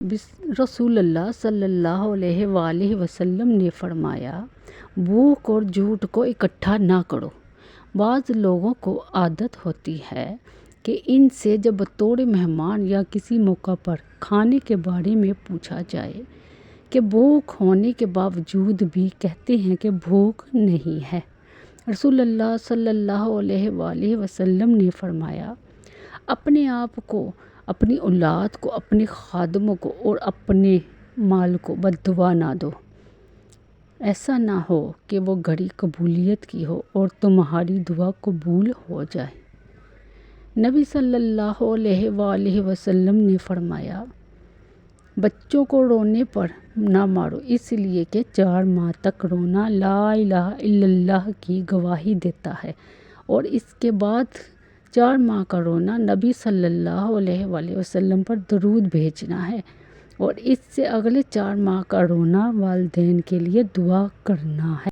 رسول اللہ صلی اللہ علیہ وآلہ وسلم نے فرمایا، بھوک اور جھوٹ کو اکٹھا نہ کرو۔ بعض لوگوں کو عادت ہوتی ہے کہ ان سے جب بطور مہمان یا کسی موقع پر کھانے کے بارے میں پوچھا جائے کہ بھوک ہونے کے باوجود بھی کہتے ہیں کہ بھوک نہیں ہے۔ رسول اللہ صلی اللہ علیہ وآلہ وسلم نے فرمایا، اپنے آپ کو، اپنی اولاد کو، اپنے خادموں کو اور اپنے مال کو بد دعا نہ دو۔ ایسا نہ ہو کہ وہ گھڑی قبولیت کی ہو اور تمہاری دعا قبول ہو جائے۔ نبی صلی اللہ علیہ وآلہ وسلم نے فرمایا، بچوں کو رونے پر نہ مارو، اس لیے کہ 4 ماہ تک رونا لا الہ الا اللہ کی گواہی دیتا ہے، اور اس کے بعد 4 ماہ کا رونا نبی صلی اللہ علیہ وآلہ وسلم پر درود بھیجنا ہے، اور اس سے اگلے 4 ماہ کا رونا والدین کے لیے دعا کرنا ہے۔